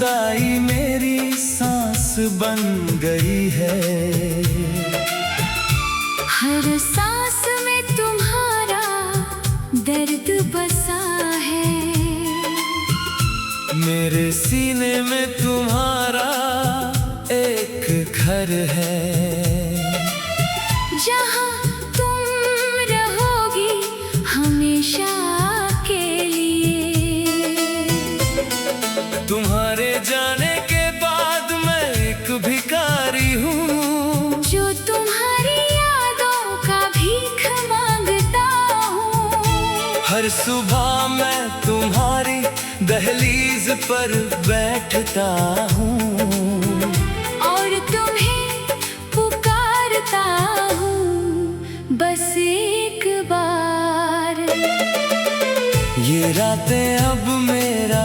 जुदाई मेरी सांस बन गई है। हर सांस में तुम्हारा दर्द बसा है। मेरे सीने में तुम्हारा एक घर है। जहाँ तुम रहोगी हमेशा के लिए। तुम्हारे जाने के बाद मैं एक भिखारी हूँ, जो तुम्हारी यादों का भीख मांगता हूँ। हर सुबह मैं तुम्हारी दहलीज पर बैठता हूँ और तुम्हें पुकारता हूँ बस एक बार। ये रातें अब मेरा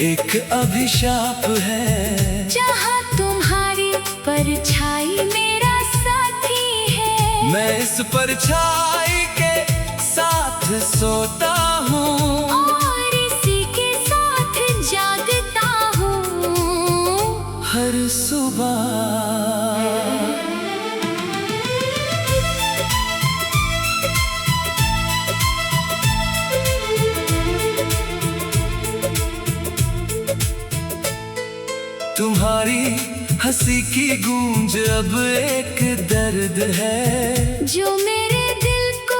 एक अभिशाप है। जहाँ तुम्हारी परछाई मेरा साथी है। मैं इस परछाई के साथ सोता हूँ और इसी के साथ जागता हूँ हर सुबह। तुम्हारी हंसी की गूंज अब एक दर्द है, जो मेरे दिल को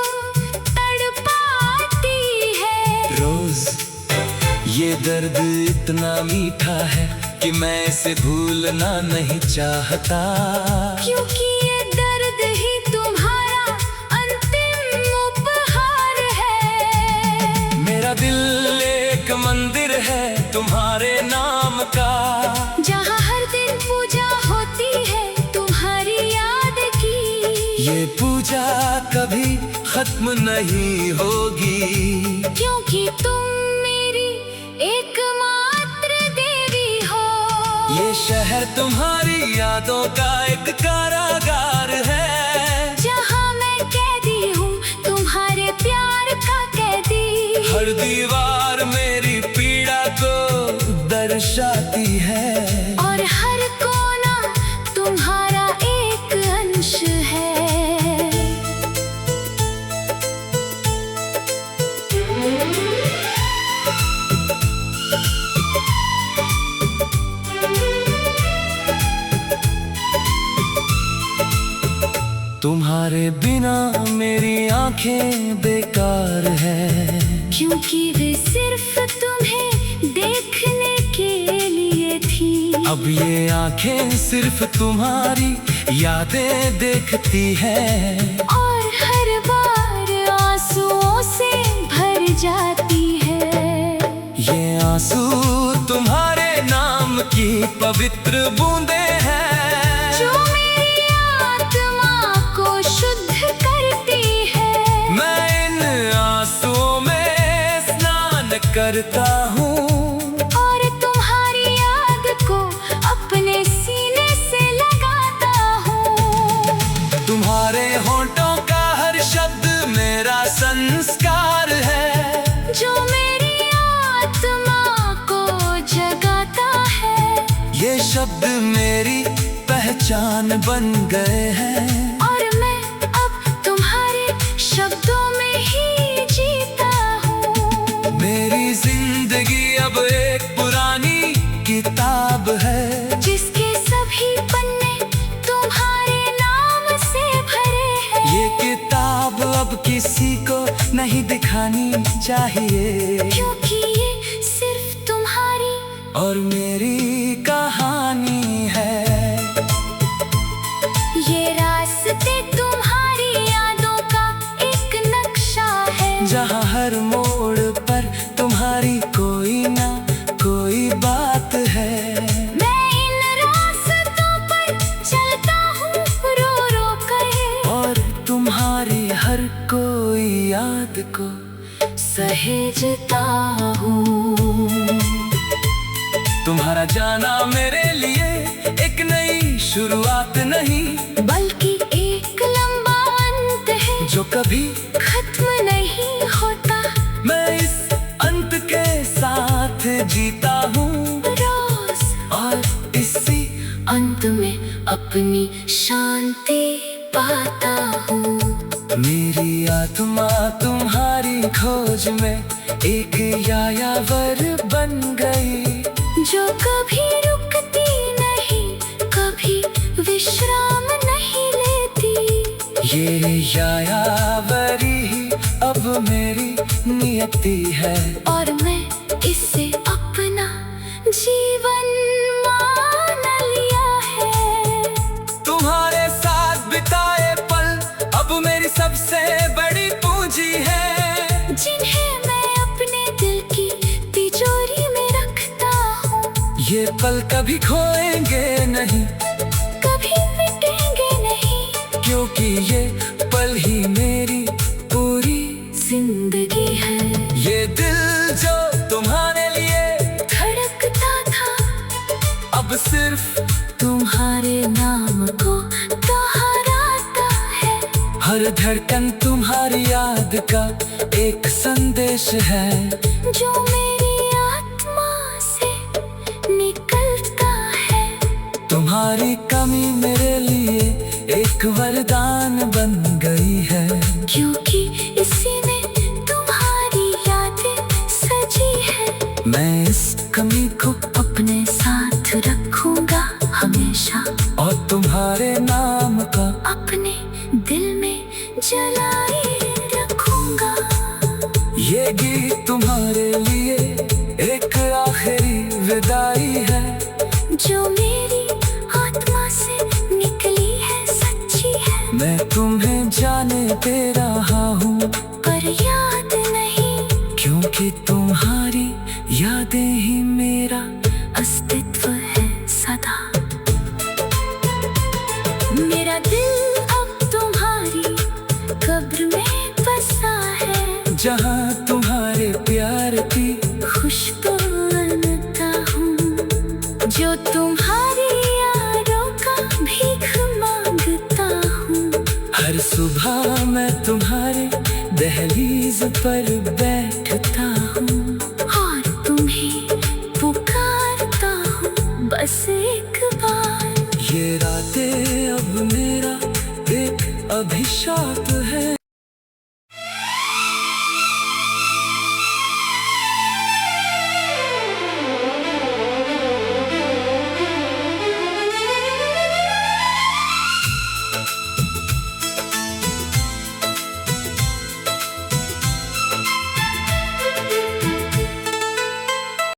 तड़पाती है। रोज ये दर्द इतना मीठा है कि मैं इसे भूलना नहीं चाहता। क्योंकि ये दर्द ही तुम्हारा अंतिम उपहार है। मेरा दिल एक मंदिर है तुम्हारे नाम का, जहाँ हर दिन पूजा होती है तुम्हारी याद की। ये पूजा कभी खत्म नहीं होगी, क्योंकि तुम मेरी एकमात्र देवी हो। ये शहर तुम्हारी यादों का एक कारागार है, जहाँ मैं कैदी हूँ तुम्हारे प्यार का कैदी। हर दीवार मेरी पीड़ा को दर्शाती है और हर कोना तुम्हारा एक अंश है। तुम्हारे बिना मेरी आंखें बेकार है, क्योंकि वे सिर्फ तुम्हें देखने के लिए थी। अब ये आंखें सिर्फ तुम्हारी यादें देखती है और हर बार आंसुओं से भर जाती है। ये आंसू तुम्हारे नाम की पवित्र बूंदें हैं, जो मेरी आत्मा को शुद्ध करती है। मैं इन आंसुओं में स्नान करता हूँ और तुम्हारी याद को अपने सीने से लगाता हूँ। तुम्हारे होंठों का हर शब्द मेरा संस्कार है, जो मेरी आत्मा को जगाता है। ये शब्द मेरी पहचान बन गए हैं और मैं अब तुम्हारे शब्दों में ही जीता हूँ। मेरी जिंदगी अब एक पुरानी किताब है, जिसके सभी पन्ने तुम्हारे नाम से भरे हैं। ये किताब अब किसी को नहीं दिखानी चाहिए, क्योंकि ये सिर्फ तुम्हारी और मेरी कहानी है। ये रास्ते तुम्हारी यादों का एक नक्शा है, जहाँ हर मोड़ पर तुम्हारी कोई ना कोई बात है। मैं इन रास्तों पर चलता हूँ रो रो कर, और तुम्हारी हर कोई याद को सहेजता हूँ। तुम्हारा जाना मेरे लिए एक नई शुरुआत नहीं, बल्कि एक लंबा अंत है जो कभी खत्म नहीं होता। मैं इस अंत के साथ जीता हूँ रोज एकांत में अपनी शांति पाता हूँ। मेरी आत्मा तुम्हारी खोज में एक यायावर बन गई, जो कभी रुकती नहीं, कभी विश्राम नहीं लेती। ये यायावरी ही अब मेरी नियति है, और मैं इसे अपना जीवन मान लिया है। तुम्हारे साथ बिताए पल अब मेरी सबसे बड़ी पूंजी है, जिन्हें मैं अपने दिल की तिजोरी में रखता हूँ। ये पल कभी खोएंगे नहीं, कभी मिटेंगे नहीं, क्योंकि ये पल ही मेरी पूरी जिंदगी है। ये दिल जो तुम्हारे लिए धड़कता था, अब सिर्फ तुम्हारे नाम को दोहराता है। हर धड़कन तुम्हारी याद का एक संदेश है, जो मेरी आत्मा से निकलता है। तुम्हारी कमी मेरे लिए एक वरदान बन गई है, क्योंकि इसी में तुम्हारी यादें सजी है। मैं इस कमी को अपने साथ रखूंगा हमेशा, और तुम्हारे नाम का अपने दिल में जलाए रखूंगा। ये गीत तुम्हारे लिए एक आखिरी विदाई है, जो मेरी आत्मा से निकली है, सच्ची है। मैं तुम्हें जाने दे रहा हूँ, पर याद नहीं, क्योंकि तुम्हारी यादें ही मेरा अस्तित्व है सदा। मेरा दिल अब तुम्हारी कब्र में बसा है, जहाँ तुम्हारे प्यार की खुशबू बनता हूँ। जो तुम्हारी यादों का भीख मांगता हूँ। हर सुबह मैं तुम्हारे दहलीज पर बैठता हूँ।